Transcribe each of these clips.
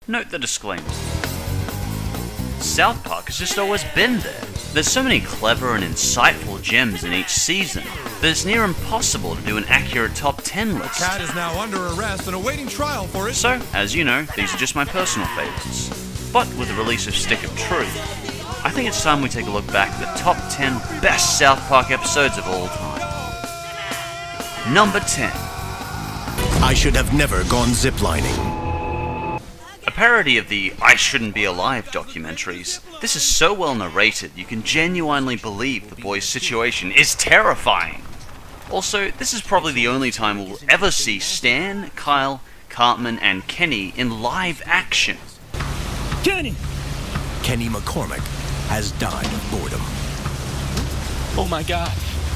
Note the disclaimer. South Park has just always been there. There's so many clever and insightful gems in each season that it's near impossible to do an accurate top 10 list. Cat is now under arrest and awaiting trial for it. So, as you know, these are just my personal favourites. But with the release of Stick of Truth, I think it's time we take a look back at the top 10 best South Park episodes of all time. Number 10. I should have never gone ziplining. A parody of the I Shouldn't Be Alive documentaries, this is so well narrated you can genuinely believe the boys' situation is terrifying. Also, this is probably the only time we'll ever see Stan, Kyle, Cartman, and Kenny in live action. Kenny McCormick has died of boredom. Oh my god,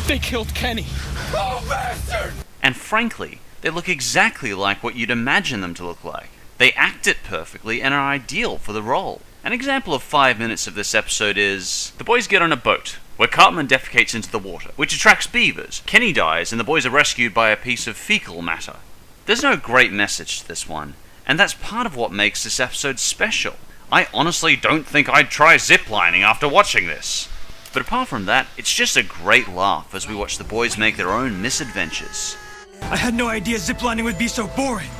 they killed Kenny. Oh, bastard! And frankly, they look exactly like what you'd imagine them to look like. They act it perfectly and are ideal for the role. An example of 5 minutes of this episode is... the boys get on a boat, where Cartman defecates into the water, which attracts beavers. Kenny dies, and the boys are rescued by a piece of fecal matter. There's no great message to this one, and that's part of what makes this episode special. I honestly don't think I'd try ziplining after watching this. But apart from that, it's just a great laugh as we watch the boys make their own misadventures. I had no idea ziplining would be so boring.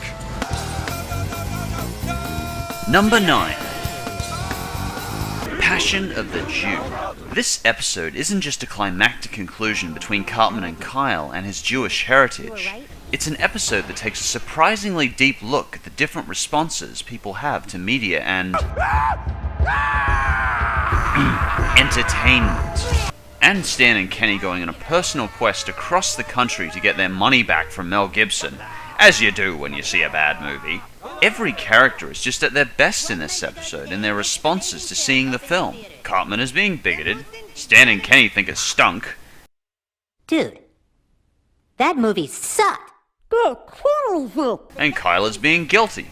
Number 9. Passion of the Jew. This episode isn't just a climactic conclusion between Cartman and Kyle and his Jewish heritage. It's an episode that takes a surprisingly deep look at the different responses people have to media and... entertainment. And Stan and Kenny going on a personal quest across the country to get their money back from Mel Gibson, as you do when you see a bad movie. Every character is just at their best in this episode in their responses to seeing the film. Cartman is being bigoted, Stan and Kenny think it stunk. Dude, that movie sucked. And Kyle is being guilty.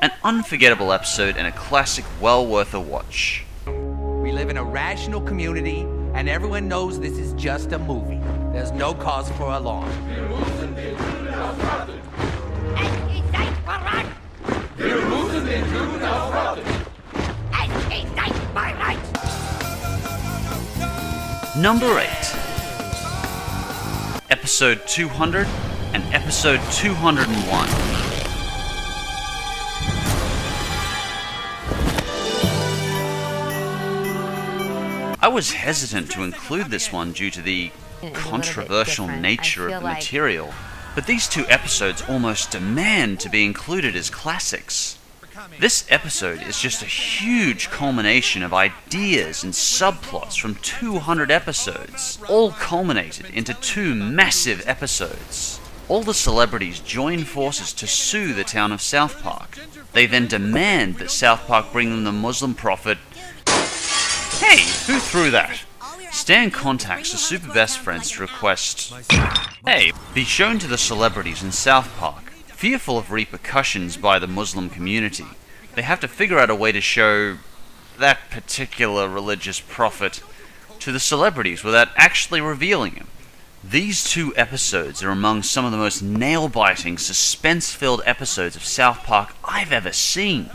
An unforgettable episode and a classic well worth a watch. We live in a rational community, and everyone knows this is just a movie. There's no cause for alarm. Number 8. Episode 200 and Episode 201. I was hesitant to include this one due to the controversial nature of the material, but these two episodes almost demand to be included as classics. This episode is just a huge culmination of ideas and subplots from 200 episodes, all culminated into 2 massive episodes. All the celebrities join forces to sue the town of South Park. They then demand that South Park bring them the Muslim prophet... Hey, who threw that? Stan contacts the super best friends to request, hey, be shown to the celebrities in South Park. Fearful of repercussions by the Muslim community, they have to figure out a way to show that particular religious prophet to the celebrities without actually revealing him. These 2 episodes are among some of the most nail-biting, suspense-filled episodes of South Park I've ever seen.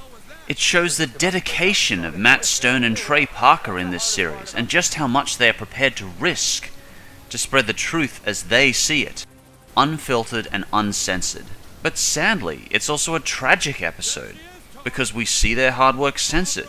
It shows the dedication of Matt Stone and Trey Parker in this series, and just how much they are prepared to risk to spread the truth as they see it, unfiltered and uncensored. But sadly, it's also a tragic episode, because we see their hard work censored.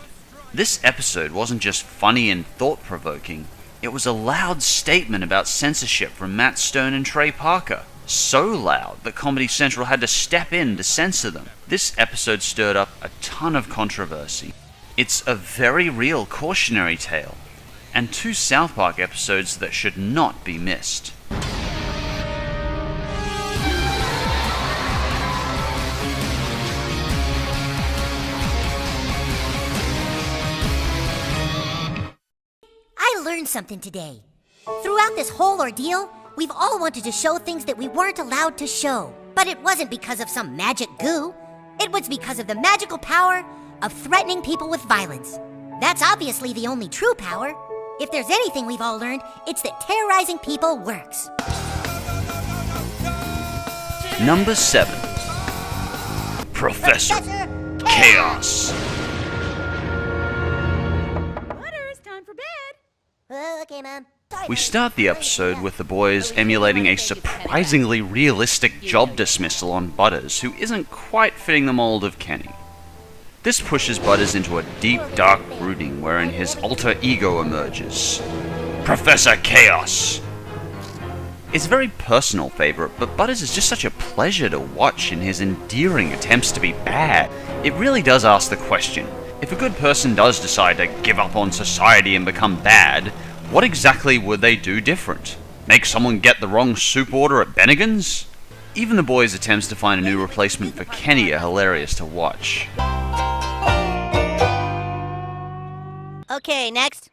This episode wasn't just funny and thought-provoking, it was a loud statement about censorship from Matt Stone and Trey Parker. So loud that Comedy Central had to step in to censor them. This episode stirred up a ton of controversy. It's a very real cautionary tale, and 2 South Park episodes that should not be missed. I learned something today. Throughout this whole ordeal, we've all wanted to show things that we weren't allowed to show. But it wasn't because of some magic goo. It was because of the magical power of threatening people with violence. That's obviously the only true power. If there's anything we've all learned, it's that terrorizing people works. Number 7. Professor Chaos. Butters, time for bed. Okay, Mom. We start the episode with the boys emulating a surprisingly realistic job dismissal on Butters, who isn't quite fitting the mold of Kenny. This pushes Butters into a deep, dark brooding wherein his alter ego emerges. Professor Chaos! It's a very personal favourite, but Butters is just such a pleasure to watch in his endearing attempts to be bad. It really does ask the question, if a good person does decide to give up on society and become bad, what exactly would they do different? Make someone get the wrong soup order at Bennigan's? Even the boys' attempts to find a new replacement for Kenny are hilarious to watch. Okay, next.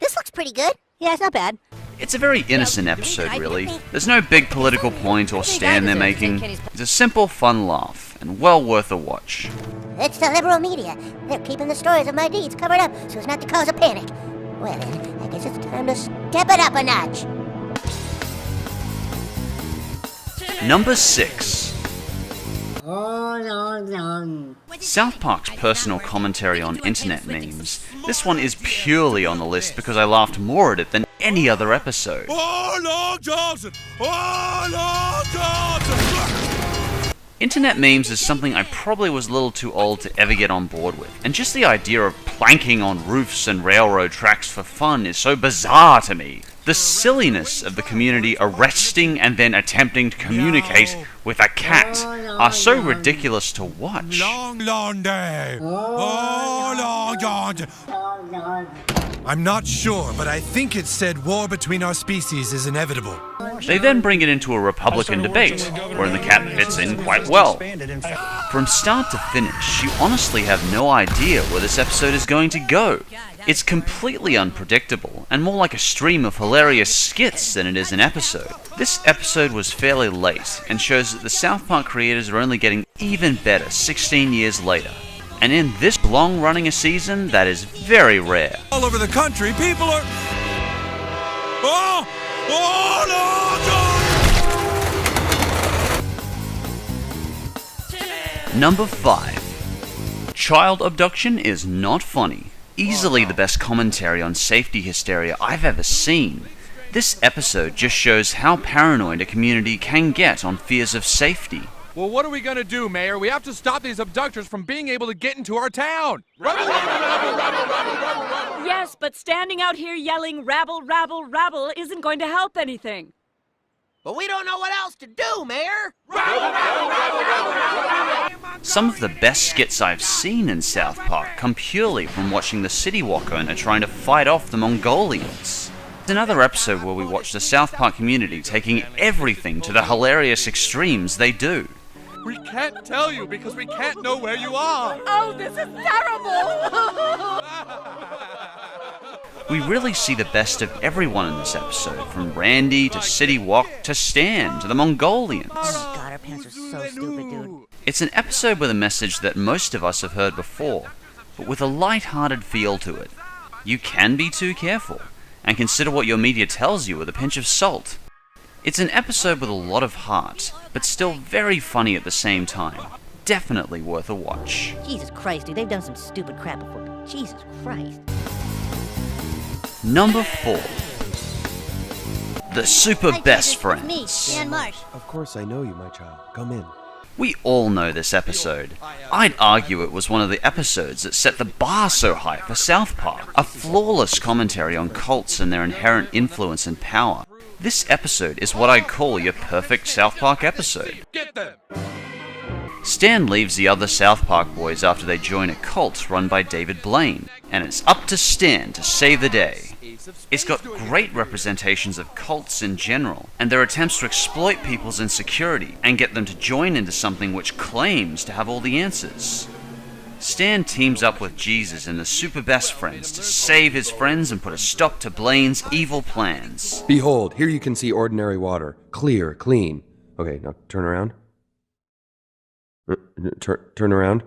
This looks pretty good. Yeah, it's not bad. It's a very innocent episode, really. There's no big political point or stand they're making. It's a simple, fun laugh, and well worth a watch. It's the liberal media. They're keeping the stories of my deeds covered up so as not to cause a panic. Well then, I guess it's time to step it up a notch. Number 6. South Park's personal commentary on internet memes. This one is purely on the list because I laughed more at it than any other episode. Johnson! Johnson! Internet memes is something I probably was a little too old to ever get on board with, and just the idea of planking on roofs and railroad tracks for fun is so bizarre to me. The silliness of the community arresting and then attempting to communicate with a cat are so ridiculous to watch. Long day. Long Johnson. I'm not sure, but I think it said war between our species is inevitable. They then bring it into a Republican debate, wherein the cat fits in quite well. From start to finish, you honestly have no idea where this episode is going to go. It's completely unpredictable, and more like a stream of hilarious skits than it is an episode. This episode was fairly late, and shows that the South Park creators are only getting even better 16 years later. And in this long-running a season, that is very rare. All over the country, people are... Oh! Number 5. Child abduction is not funny. Easily the best commentary on safety hysteria I've ever seen. This episode just shows how paranoid a community can get on fears of safety. Well, what are we gonna do, Mayor? We have to stop these abductors from being able to get into our town! Yes, but standing out here yelling rabble, rabble, rabble isn't going to help anything. But we don't know what else to do, Mayor! Some of the best skits I've seen in South Park come purely from watching the city walk owner trying to fight off the Mongolians. There's another episode where we watch the South Park community taking everything to the hilarious extremes they do. We can't tell you because we can't know where you are! Oh, this is terrible! We really see the best of everyone in this episode, from Randy to City Walk to Stan to the Mongolians. Oh god, our pants are so stupid, dude. It's an episode with a message that most of us have heard before, but with a light-hearted feel to it. You can be too careful, and consider what your media tells you with a pinch of salt. It's an episode with a lot of heart, but still very funny at the same time. Definitely worth a watch. Jesus Christ, dude, they've done some stupid crap before. Jesus Christ. Number 4. The Super Best Friends. Me, Dan Marsh. Of course I know you, my child. Come in. We all know this episode. I'd argue it was one of the episodes that set the bar so high for South Park. A flawless commentary on cults and their inherent influence and power. This episode is what I'd call your perfect South Park episode. Get them! Stan leaves the other South Park boys after they join a cult run by David Blaine, and it's up to Stan to save the day. It's got great representations of cults in general, and their attempts to exploit people's insecurity and get them to join into something which claims to have all the answers. Stan teams up with Jesus and the Super Best Friends to save his friends and put a stop to Blaine's evil plans. Behold, here you can see ordinary water. Clear, clean. Okay, now turn around. Turn around.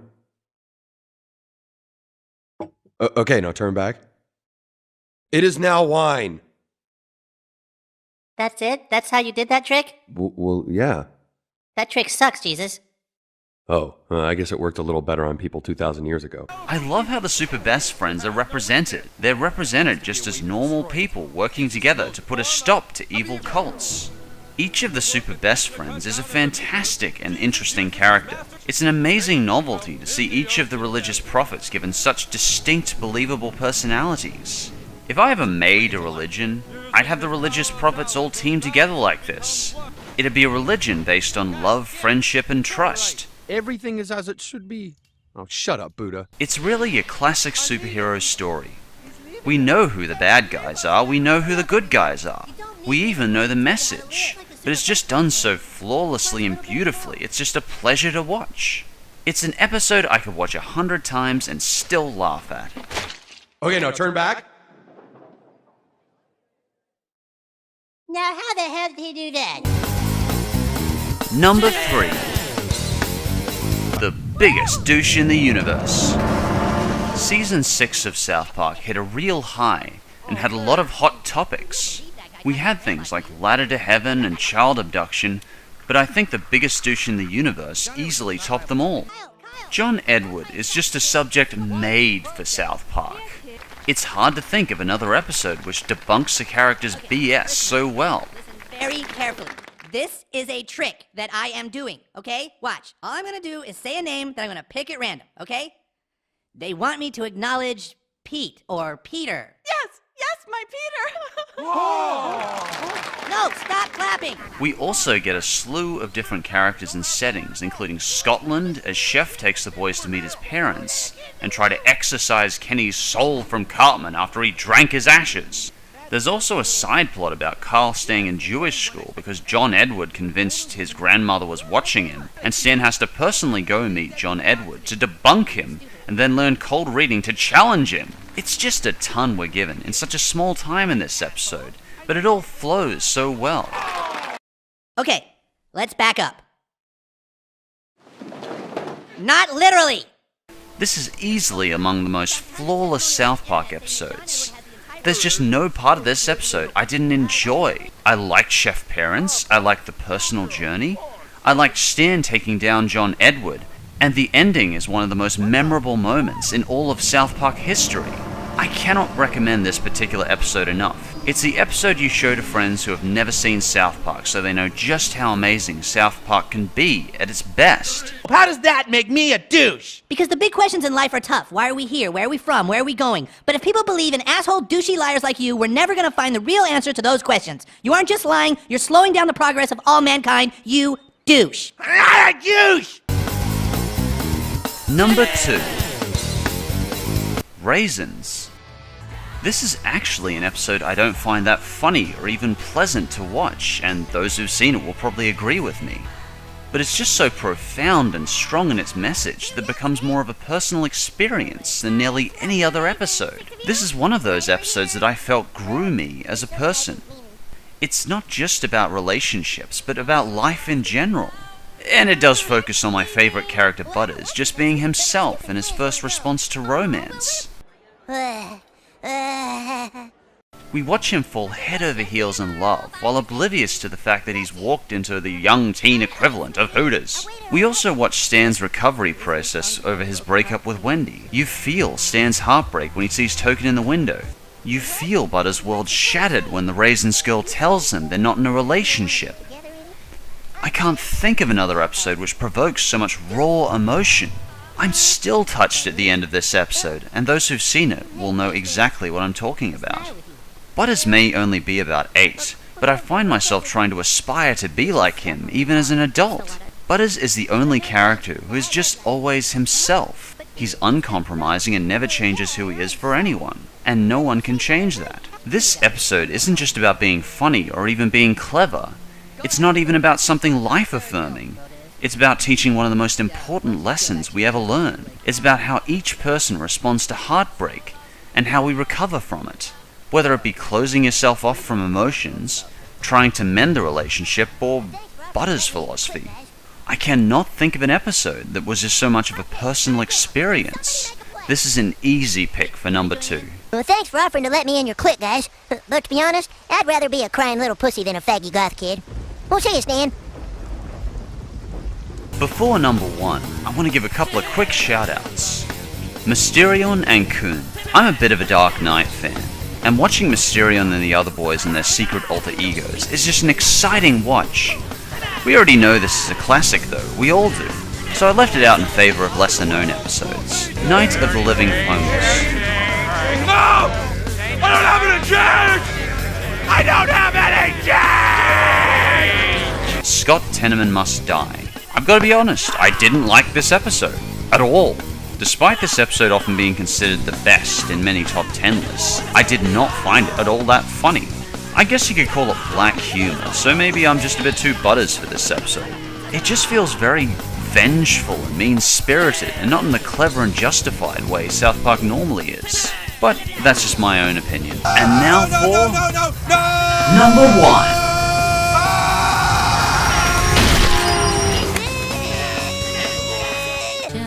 Okay, now turn back. It is now wine. That's it? That's how you did that trick? Well, yeah. That trick sucks, Jesus. Oh, I guess it worked a little better on people 2,000 years ago. I love how the super best friends are represented. They're represented just as normal people working together to put a stop to evil cults. Each of the super best friends is a fantastic and interesting character. It's an amazing novelty to see each of the religious prophets given such distinct, believable personalities. If I ever made a religion, I'd have the religious prophets all team together like this. It'd be a religion based on love, friendship, and trust. Everything is as it should be. Oh, shut up, Buddha. It's really a classic superhero story. We know who the bad guys are, we know who the good guys are. We even know the message. But it's just done so flawlessly and beautifully, it's just a pleasure to watch. It's an episode I could watch 100 times and still laugh at. Okay, now turn back. Now, how the hell did he do that? Number 3. The biggest douche in the universe. Season 6 of South Park hit a real high and had a lot of hot topics. We had things like Ladder to Heaven and child abduction, but I think the biggest douche in the universe easily topped them all. John Edward is just a subject made for South Park. It's hard to think of another episode which debunks a character's BS so well. Very carefully. This is a trick that I am doing, okay? Watch. All I'm gonna do is say a name that I'm gonna pick at random, okay? They want me to acknowledge Pete or Peter. Yes, my Peter! No, stop clapping! We also get a slew of different characters and settings, including Scotland, as Chef takes the boys to meet his parents, and try to exorcise Kenny's soul from Cartman after he drank his ashes. There's also a side plot about Carl staying in Jewish school because John Edward convinced his grandmother was watching him, and Stan has to personally go meet John Edward to debunk him and then learn cold reading to challenge him. It's just a ton we're given in such a small time in this episode, but it all flows so well. Okay, let's back up. Not literally! This is easily among the most flawless South Park episodes. There's just no part of this episode I didn't enjoy. I liked Chef Parents, I liked the personal journey, I liked Stan taking down John Edward, and the ending is one of the most memorable moments in all of South Park history. I cannot recommend this particular episode enough. It's the episode you show to friends who have never seen South Park so they know just how amazing South Park can be at its best. How does that make me a douche? Because the big questions in life are tough. Why are we here? Where are we from? Where are we going? But if people believe in asshole douchey liars like you, we're never gonna find the real answer to those questions. You aren't just lying, you're slowing down the progress of all mankind, you douche. I'm not a douche! Number 2. Raisins. This is actually an episode I don't find that funny or even pleasant to watch, and those who've seen it will probably agree with me. But it's just so profound and strong in its message that it becomes more of a personal experience than nearly any other episode. This is one of those episodes that I felt grew me as a person. It's not just about relationships, but about life in general. And it does focus on my favorite character Butters just being himself in his first response to romance. We watch him fall head over heels in love, while oblivious to the fact that he's walked into the young teen equivalent of Hooters. We also watch Stan's recovery process over his breakup with Wendy. You feel Stan's heartbreak when he sees Token in the window. You feel Butters' world shattered when the Raisins girl tells him they're not in a relationship. I can't think of another episode which provokes so much raw emotion. I'm still touched at the end of this episode, and those who've seen it will know exactly what I'm talking about. Butters may only be about 8, but I find myself trying to aspire to be like him, even as an adult. Butters is the only character who is just always himself. He's uncompromising and never changes who he is for anyone, and no one can change that. This episode isn't just about being funny or even being clever. It's not even about something life-affirming. It's about teaching one of the most important lessons we ever learn. It's about how each person responds to heartbreak, and how we recover from it. Whether it be closing yourself off from emotions, trying to mend the relationship, or Butters' philosophy. I cannot think of an episode that was just so much of a personal experience. This is an easy pick for number 2. Well, thanks for offering to let me in your clique, guys. But to be honest, I'd rather be a crying little pussy than a faggy goth kid. We'll see you, Stan. Before number 1, I want to give a couple of quick shout-outs. Mysterion and Kun. I'm a bit of a Dark Knight fan, and watching Mysterion and the other boys and their secret alter egos is just an exciting watch. We already know this is a classic though, we all do, so I left it out in favor of lesser known episodes. Night of the Living Homeless. No! I don't have any change! I don't have any change! Scott Tenorman Must Die. I've got to be honest, I didn't like this episode. At all. Despite this episode often being considered the best in many top 10 lists, I did not find it at all that funny. I guess you could call it black humor, so maybe I'm just a bit too butters for this episode. It just feels very vengeful and mean-spirited, and not in the clever and justified way South Park normally is. But that's just my own opinion. And now for number 1.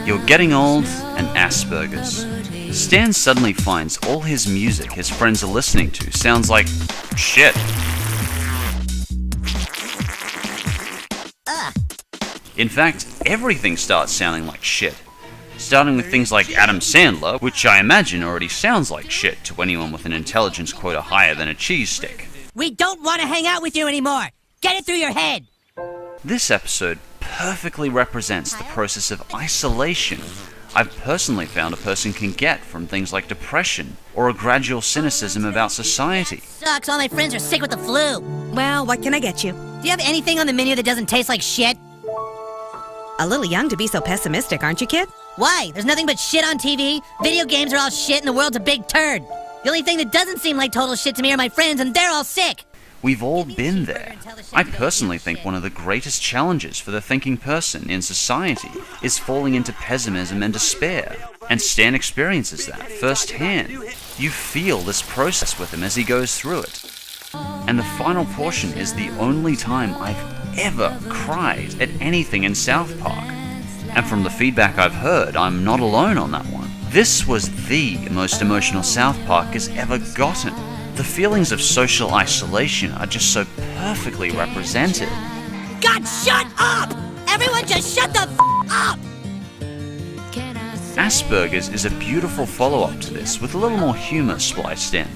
You're Getting Old and Aspergers. Stan suddenly finds all his music his friends are listening to sounds like shit. In fact, everything starts sounding like shit. Starting with things like Adam Sandler, which I imagine already sounds like shit to anyone with an intelligence quota higher than a cheese stick. We don't want to hang out with you anymore! Get it through your head! This episode perfectly represents the process of isolation I've personally found a person can get from things like depression or a gradual cynicism about society. Sucks, all my friends are sick with the flu. Well, what can I get you? Do you have anything on the menu that doesn't taste like shit? A little young to be so pessimistic, aren't you, kid? Why? There's nothing but shit on TV, video games are all shit, and the world's a big turd. The only thing that doesn't seem like total shit to me are my friends, and they're all sick. We've all been there. I personally think one of the greatest challenges for the thinking person in society is falling into pessimism and despair. And Stan experiences that firsthand. You feel this process with him as he goes through it. And the final portion is the only time I've ever cried at anything in South Park. And from the feedback I've heard, I'm not alone on that one. This was the most emotional South Park has ever gotten. The feelings of social isolation are just so perfectly represented. God, shut up! Everyone just shut the up! Aspergers is a beautiful follow-up to this, with a little more humor spliced in.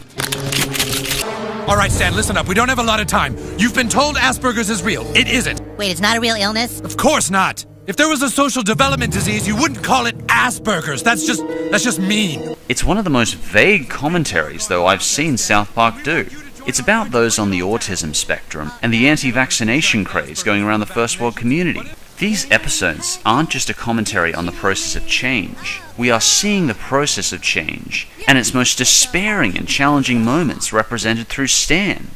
Alright, Stan, listen up. We don't have a lot of time. You've been told Asperger's is real. It isn't. Wait, it's not a real illness? Of course not. If there was a social development disease, you wouldn't call it Asperger's. That's just mean. It's one of the most vague commentaries, though, I've seen South Park do. It's about those on the autism spectrum and the anti-vaccination craze going around the first world community. These episodes aren't just a commentary on the process of change. We are seeing the process of change, and its most despairing and challenging moments represented through Stan.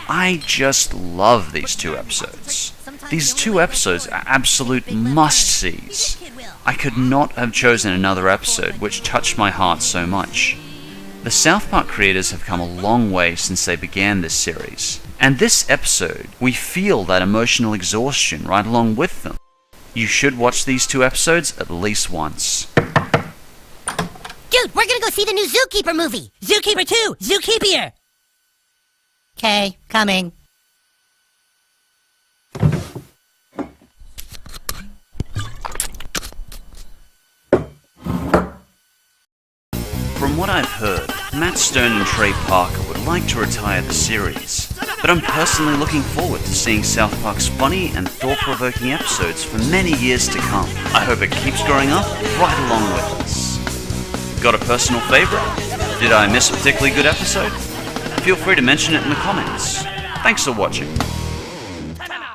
I just love these two episodes. These two episodes are absolute must-sees. I could not have chosen another episode which touched my heart so much. The South Park creators have come a long way since they began this series, and this episode, we feel that emotional exhaustion right along with them. You should watch these two episodes at least once. Dude, we're gonna go see the new Zookeeper movie! Zookeeper 2! Zookeeper! Okay, coming. From what I've heard, Matt Stone and Trey Parker would like to retire the series, but I'm personally looking forward to seeing South Park's funny and thought-provoking episodes for many years to come. I hope it keeps growing up right along with us. Got a personal favorite? Did I miss a particularly good episode? Feel free to mention it in the comments. Thanks for watching.